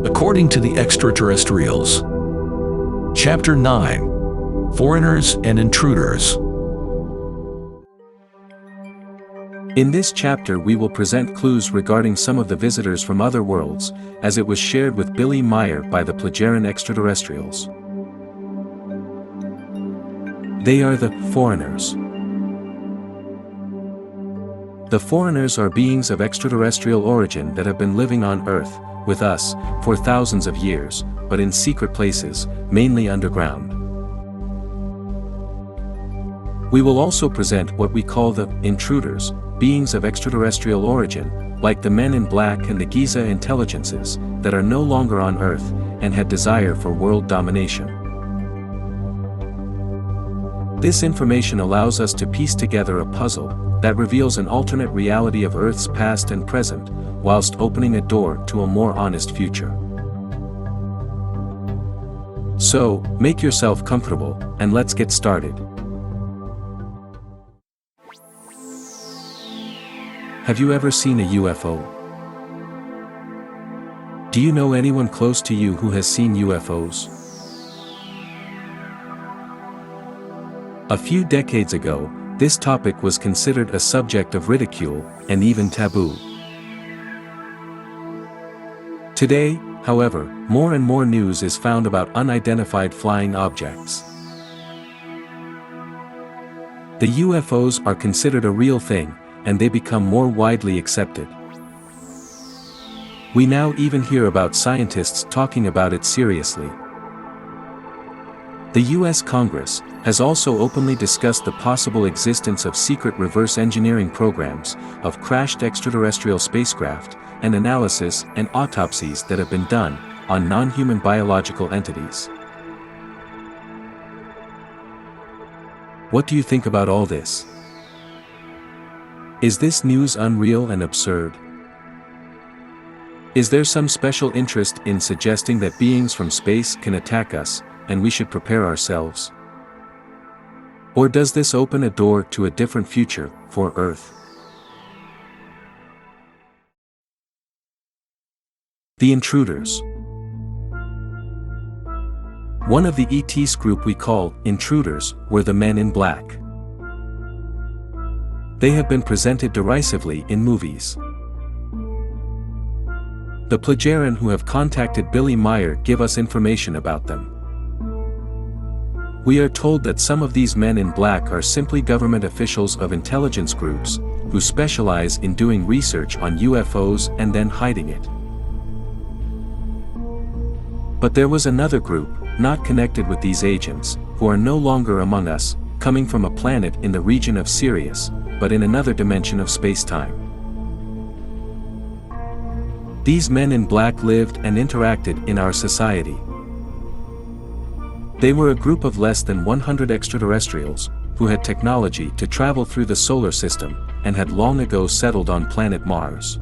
according to the extraterrestrials. Chapter 9: Foreigners and Intruders. In this chapter we will present clues regarding some of the visitors from other worlds, as it was shared with Billy Meier by the Plagiaran extraterrestrials. They are the foreigners. The foreigners are beings of extraterrestrial origin that have been living on Earth, with us, for thousands of years, but in secret places, mainly underground. We will also present what we call the intruders, beings of extraterrestrial origin, like the Men in Black and the Giza intelligences, that are no longer on Earth, and had desire for world domination. This information allows us to piece together a puzzle that reveals an alternate reality of Earth's past and present, whilst opening a door to a more honest future. So, make yourself comfortable, and let's get started. Have you ever seen a UFO? Do you know anyone close to you who has seen UFOs? A few decades ago, this topic was considered a subject of ridicule, and even taboo. Today, however, more and more news is found about unidentified flying objects. The UFOs are considered a real thing, and they become more widely accepted. We now even hear about scientists talking about it seriously. The US Congress has also openly discussed the possible existence of secret reverse engineering programs of crashed extraterrestrial spacecraft, and analysis and autopsies that have been done on non-human biological entities. What do you think about all this? Is this news unreal and absurd? Is there some special interest in suggesting that beings from space can attack us, and we should prepare ourselves? Or does this open a door to a different future for Earth? The intruders. One of the ET's group we call intruders were the Men in Black. They have been presented derisively in movies. The Plagiaran who have contacted Billy Meier give us information about them. We are told that some of these Men in Black are simply government officials of intelligence groups, who specialize in doing research on UFOs and then hiding it. But there was another group, not connected with these agents, who are no longer among us, coming from a planet in the region of Sirius, but in another dimension of space-time. These Men in Black lived and interacted in our society. They were a group of less than 100 extraterrestrials, who had technology to travel through the solar system, and had long ago settled on planet Mars.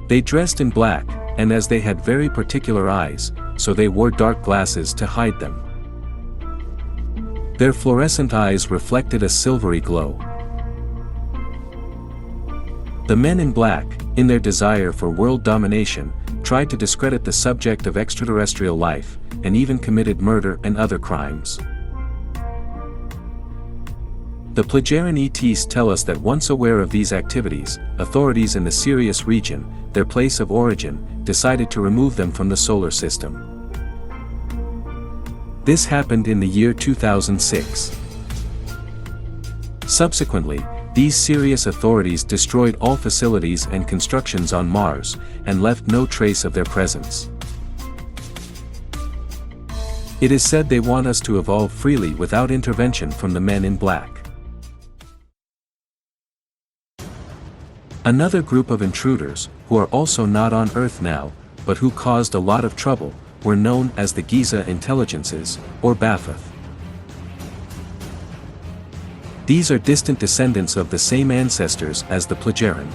They dressed in black, and as they had very particular eyes, so they wore dark glasses to hide them. Their fluorescent eyes reflected a silvery glow. The Men in Black, in their desire for world domination, tried to discredit the subject of extraterrestrial life, and even committed murder and other crimes. The Plagiaran ETs tell us that once aware of these activities, authorities in the Sirius region, their place of origin, decided to remove them from the solar system. This happened in the year 2006. Subsequently, these Sirius authorities destroyed all facilities and constructions on Mars, and left no trace of their presence. It is said they want us to evolve freely without intervention from the Men in Black. Another group of intruders, who are also not on Earth now, but who caused a lot of trouble, were known as the Giza intelligences, or Baphoth. These are distant descendants of the same ancestors as the Plagiaran.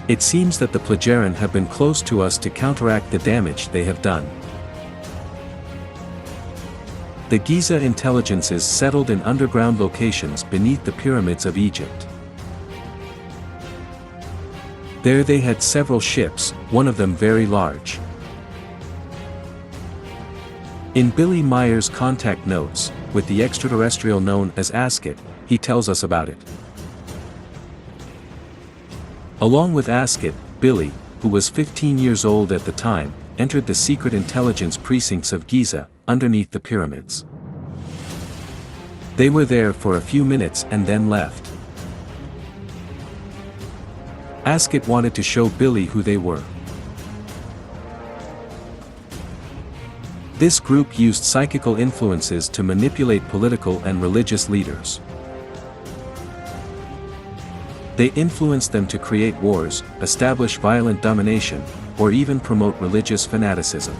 It seems that the Plagiaran have been close to us to counteract the damage they have done. The Giza intelligences settled in underground locations beneath the pyramids of Egypt. There they had several ships, one of them very large. In Billy Meyer's contact notes, with the extraterrestrial known as Asket, he tells us about it. Along with Asket, Billy, who was 15 years old at the time, entered the secret intelligence precincts of Giza, underneath the pyramids. They were there for a few minutes and then left. Asket wanted to show Billy who they were. This group used psychical influences to manipulate political and religious leaders. They influenced them to create wars, establish violent domination, or even promote religious fanaticism.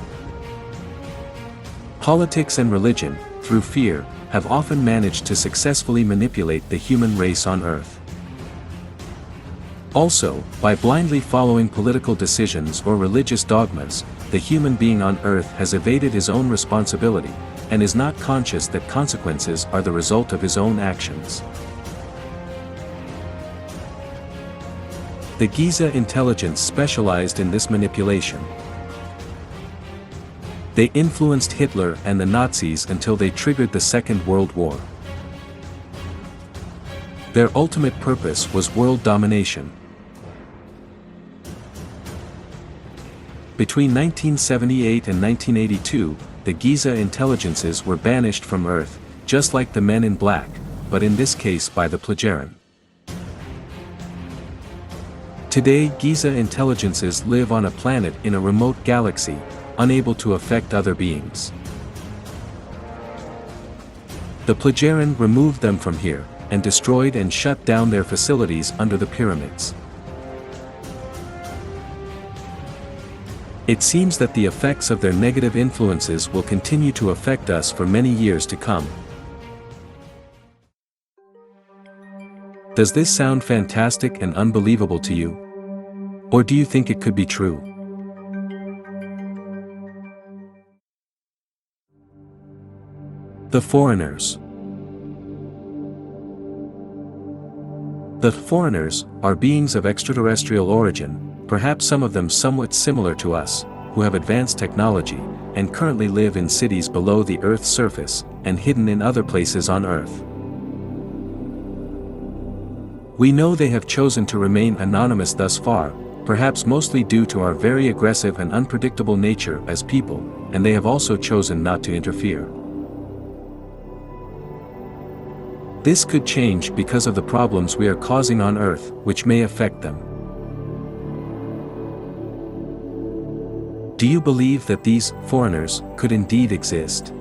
Politics and religion, through fear, have often managed to successfully manipulate the human race on Earth. Also, by blindly following political decisions or religious dogmas, the human being on Earth has evaded his own responsibility, and is not conscious that consequences are the result of his own actions. The Giza intelligence specialized in this manipulation. They influenced Hitler and the Nazis until they triggered the Second World War. Their ultimate purpose was world domination. Between 1978 and 1982, the Giza intelligences were banished from Earth, just like the Men in Black, but in this case by the Plejaran. Today Giza intelligences live on a planet in a remote galaxy, unable to affect other beings. The Plejaran removed them from here, and destroyed and shut down their facilities under the pyramids. It seems that the effects of their negative influences will continue to affect us for many years to come. Does this sound fantastic and unbelievable to you? Or do you think it could be true? The Foreigners. The Foreigners are beings of extraterrestrial origin, perhaps some of them somewhat similar to us, who have advanced technology, and currently live in cities below the Earth's surface, and hidden in other places on Earth. We know they have chosen to remain anonymous thus far, perhaps mostly due to our very aggressive and unpredictable nature as people, and they have also chosen not to interfere. This could change because of the problems we are causing on Earth, which may affect them. Do you believe that these foreigners could indeed exist?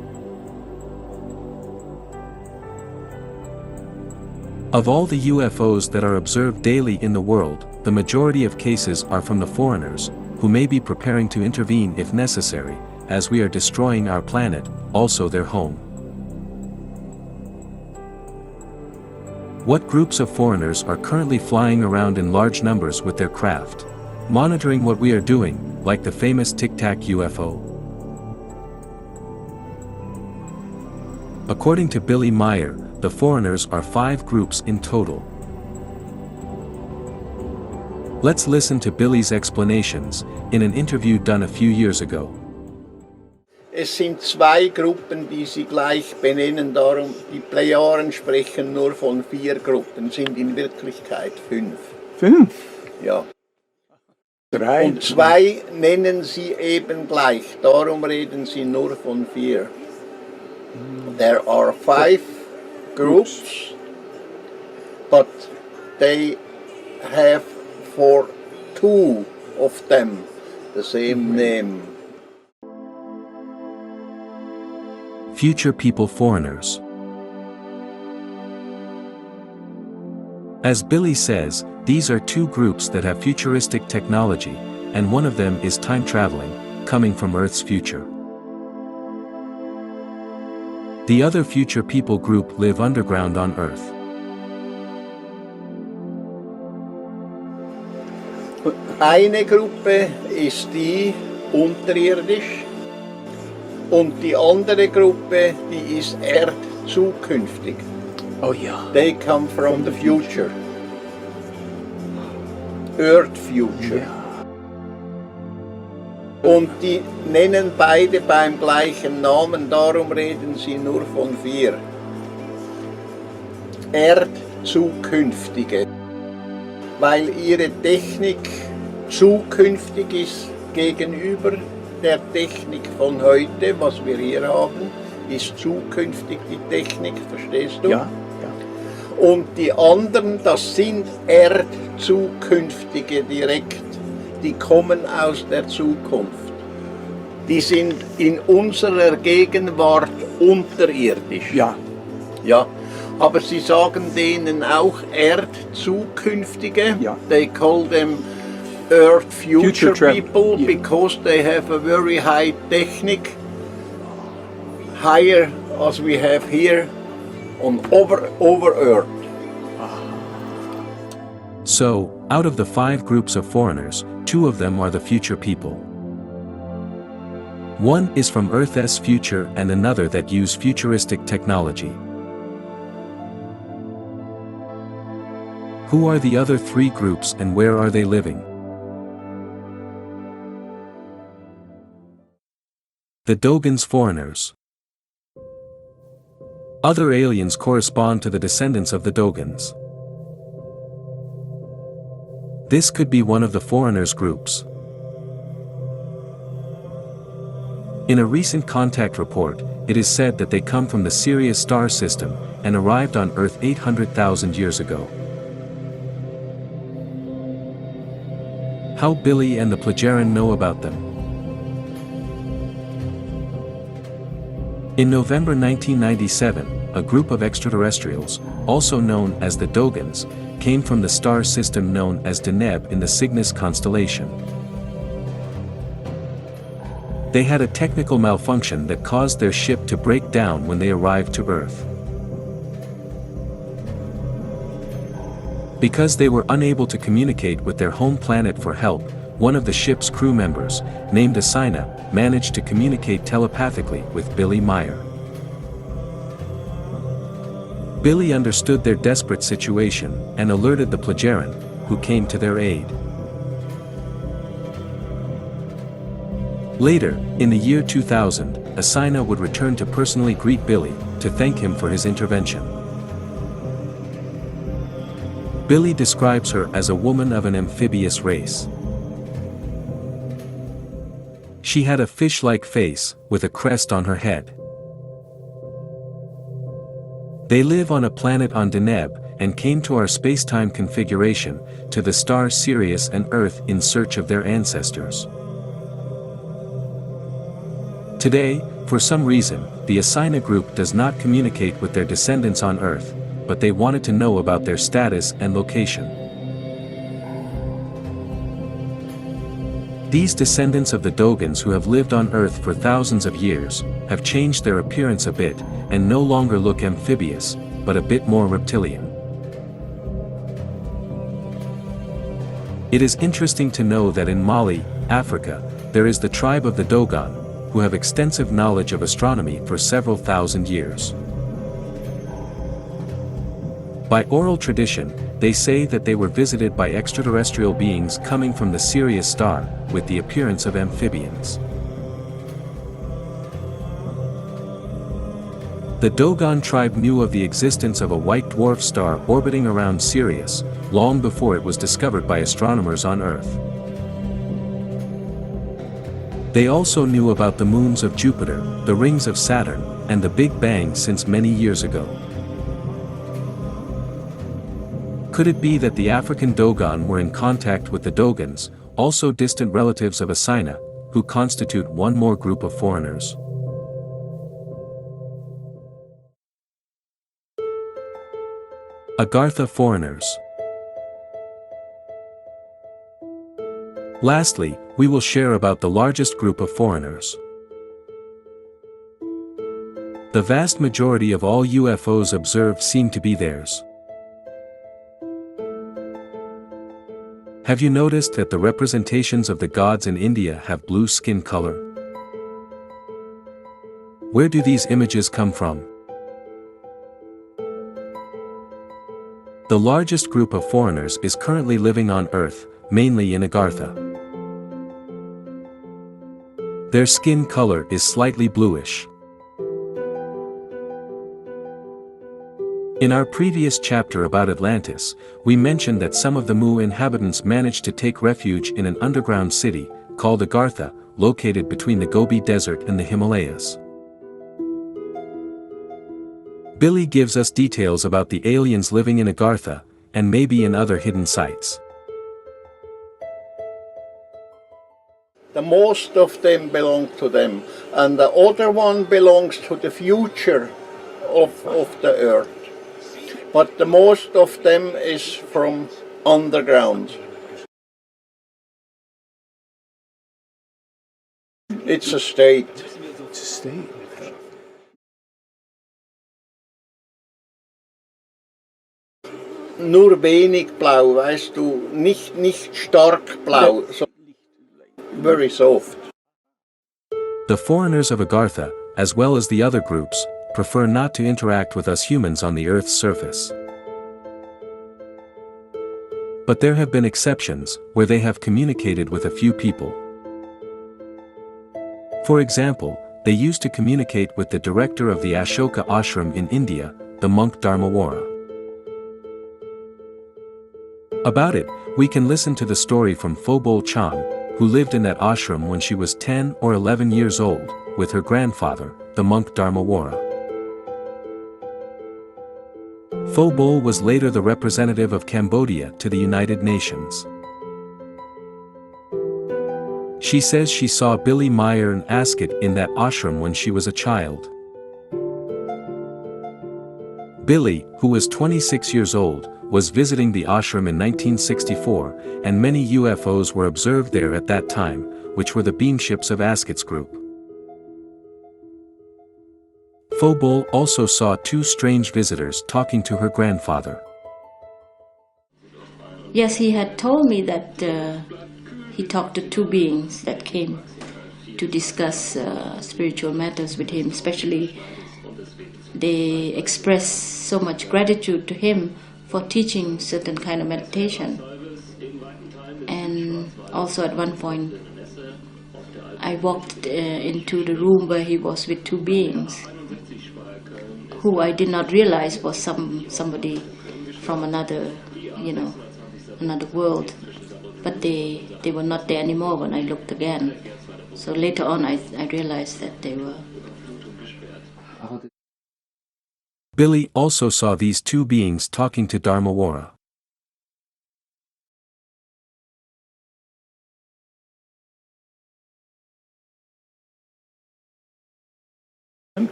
Of all the UFOs that are observed daily in the world, the majority of cases are from the foreigners, who may be preparing to intervene if necessary, as we are destroying our planet, also their home. What groups of foreigners are currently flying around in large numbers with their craft, monitoring what we are doing, like the famous Tic Tac UFO? According to Billy Meyer, the foreigners are 5 groups in total. Let's listen to Billy's explanations, in an interview done a few years ago. Es sind 2 Gruppen, die sie gleich benennen, darum die Plejaren sprechen nur von 4 Gruppen, sind in Wirklichkeit 5. 5? Ja. 3. Und 2 nennen sie eben gleich, darum reden sie nur von 4. There are 5 groups, but they have for 2 of them the same name. Future People Foreigners. As Billy says, these are 2 groups that have futuristic technology, and one of them is time traveling, coming from Earth's future. The other Future People group live underground on Earth. Eine Gruppe ist die unterirdisch und die andere Gruppe, die ist erdzukünftig. Oh ja. They come from the future. Earth Future. Und die nennen beide beim gleichen Namen, darum reden sie nur von 4. Erdzukünftige, weil ihre Technik zukünftig ist gegenüber der Technik von heute, was wir hier haben, ist zukünftig die Technik, verstehst du? Ja. Und die anderen, das sind Erdzukünftige direkt, die kommen aus der Zukunft. Die sind in unserer Gegenwart unterirdisch. Ja. Ja. Aber sie sagen denen auch Erdzukünftige. Ja. They call them Earth Future travel. people Yeah. because they have a very high technique, higher as we have here on over Earth. So, out of the 5 groups of foreigners, 2 of them are the future people. One is from Earth's future and another that use futuristic technology. Who are the other 3 groups and where are they living? The Dogons foreigners. Other aliens correspond to the descendants of the Dogons. This could be one of the foreigners' groups. In a recent contact report, it is said that they come from the Sirius star system and arrived on Earth 800,000 years ago. How Billy and the Plagiaran know about them. In November 1997, a group of extraterrestrials, also known as the Dogons, came from the star system known as Deneb in the Cygnus constellation. They had a technical malfunction that caused their ship to break down when they arrived to Earth. Because they were unable to communicate with their home planet for help, one of the ship's crew members, named Asina, managed to communicate telepathically with Billy Meyer. Billy understood their desperate situation and alerted the Plagiaran, who came to their aid. Later, in the year 2000, Asina would return to personally greet Billy, to thank him for his intervention. Billy describes her as a woman of an amphibious race. She had a fish-like face, with a crest on her head. They live on a planet on Deneb, and came to our space-time configuration, to the stars Sirius and Earth in search of their ancestors. Today, for some reason, the Asina group does not communicate with their descendants on Earth, but they wanted to know about their status and location. These descendants of the Dogons who have lived on Earth for thousands of years, have changed their appearance a bit, and no longer look amphibious, but a bit more reptilian. It is interesting to know that in Mali, Africa, there is the tribe of the Dogon, who have extensive knowledge of astronomy for several thousand years. By oral tradition, they say that they were visited by extraterrestrial beings coming from the Sirius star, with the appearance of amphibians. The Dogon tribe knew of the existence of a white dwarf star orbiting around Sirius, long before it was discovered by astronomers on Earth. They also knew about the moons of Jupiter, the rings of Saturn, and the Big Bang since many years ago. Could it be that the African Dogon were in contact with the Dogons, also distant relatives of Asina, who constitute one more group of foreigners? Agartha foreigners. Lastly, we will share about the largest group of foreigners. The vast majority of all UFOs observed seem to be theirs. Have you noticed that the representations of the gods in India have blue skin color? Where do these images come from? The largest group of foreigners is currently living on Earth, mainly in Agartha. Their skin color is slightly bluish. In our previous chapter about Atlantis, we mentioned that some of the Mu inhabitants managed to take refuge in an underground city, called Agartha, located between the Gobi Desert and the Himalayas. Billy gives us details about the aliens living in Agartha, and maybe in other hidden sites. The most of them belong to them, and the other one belongs to the future of the earth. But the most of them is from underground. It's a state. It's a state. Nur wenig blau, weißt du, nicht stark blau, so very soft. The foreigners of Agartha, as well as the other groups, prefer not to interact with us humans on the Earth's surface. But there have been exceptions, where they have communicated with a few people. For example, they used to communicate with the director of the Ashoka Ashram in India, the monk Dharmawara. About it, we can listen to the story from Phobol Chan, who lived in that ashram when she was 10 or 11 years old, with her grandfather, the monk Dharmawara. Phobol was later the representative of Cambodia to the United Nations. She says she saw Billy Meyer and Ascot in that ashram when she was a child. Billy, who was 26 years old, was visiting the ashram in 1964, and many UFOs were observed there at that time, which were the beamships of Ascot's group. Phobol also saw two strange visitors talking to her grandfather. Yes, he had told me that he talked to two beings that came to discuss spiritual matters with him. Especially, they expressed so much gratitude to him for teaching certain kind of meditation. And also at one point, I walked into the room where he was with two beings, who I did not realize was somebody from another, another world. But they were not there anymore when I looked again. So later on I realized that they were. Billy also saw these two beings talking to Dharmawara.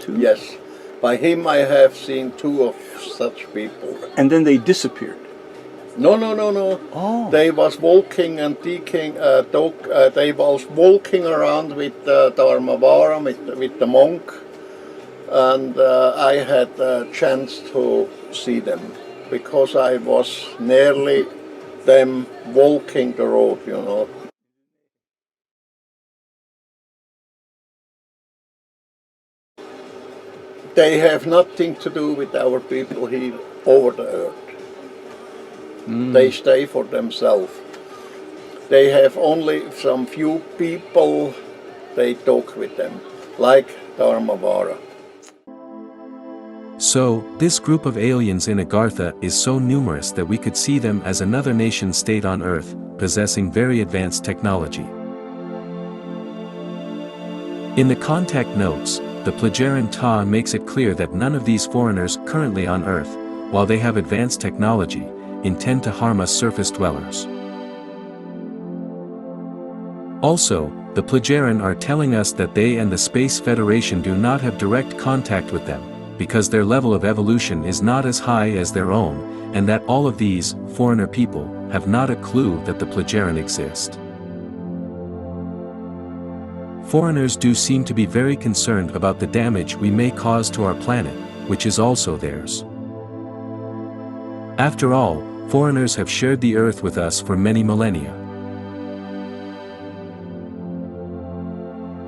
Yes, by him I have seen two of such people. And then they disappeared. No. Oh. They was walking and they was walking around with Dharmawara, with the monk, and I had a chance to see them because I was nearly them walking the road, They have nothing to do with our people here over the earth. They stay for themselves. They have only some few people they talk with them, like Dharmawara. So, this group of aliens in Agartha is so numerous that we could see them as another nation-state on Earth, possessing very advanced technology. In the contact notes, the Plajaran Ta makes it clear that none of these foreigners currently on Earth, while they have advanced technology, intend to harm us surface dwellers. Also, the Plajaran are telling us that they and the Space Federation do not have direct contact with them, because their level of evolution is not as high as their own, and that all of these foreigner people have not a clue that the Plajaran exist. Foreigners do seem to be very concerned about the damage we may cause to our planet, which is also theirs. After all, foreigners have shared the Earth with us for many millennia.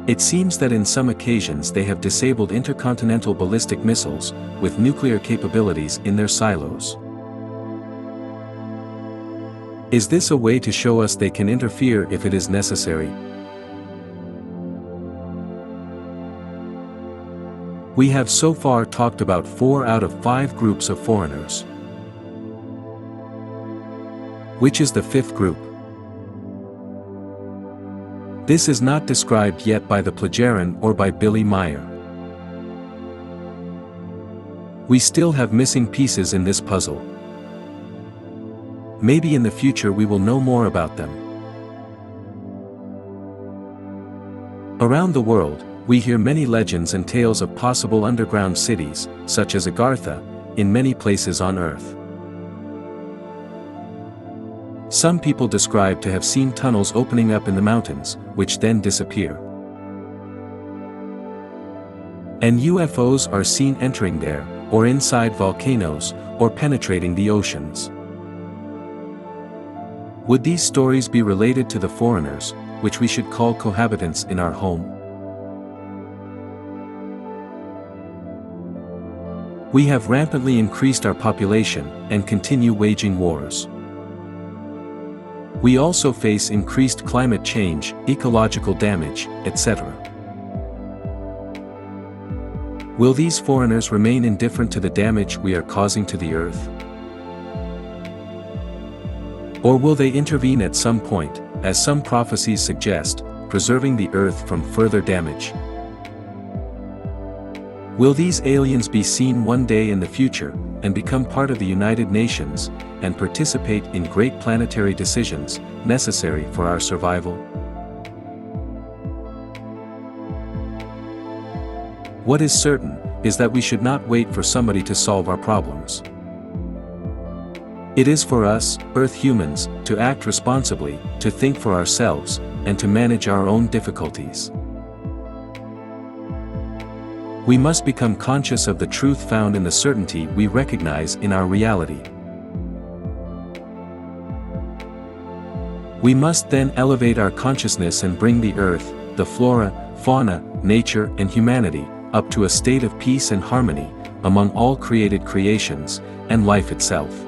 It seems that in some occasions they have disabled intercontinental ballistic missiles, with nuclear capabilities in their silos. Is this a way to show us they can interfere if it is necessary? We have so far talked about 4 out of 5 groups of foreigners. Which is the 5th group? This is not described yet by the Plagiarin or by Billy Meyer. We still have missing pieces in this puzzle. Maybe in the future we will know more about them. Around the world, we hear many legends and tales of possible underground cities, such as Agartha, in many places on Earth. Some people describe to have seen tunnels opening up in the mountains, which then disappear. And UFOs are seen entering there, or inside volcanoes, or penetrating the oceans. Would these stories be related to the foreigners, which we should call cohabitants in our home? We have rampantly increased our population, and continue waging wars. We also face increased climate change, ecological damage, etc. Will these foreigners remain indifferent to the damage we are causing to the Earth? Or will they intervene at some point, as some prophecies suggest, preserving the Earth from further damage? Will these aliens be seen one day in the future, and become part of the United Nations, and participate in great planetary decisions, necessary for our survival? What is certain, is that we should not wait for somebody to solve our problems. It is for us, Earth humans, to act responsibly, to think for ourselves, and to manage our own difficulties. We must become conscious of the truth found in the certainty we recognize in our reality. We must then elevate our consciousness and bring the Earth, the flora, fauna, nature, and humanity, up to a state of peace and harmony, among all created creations, and life itself.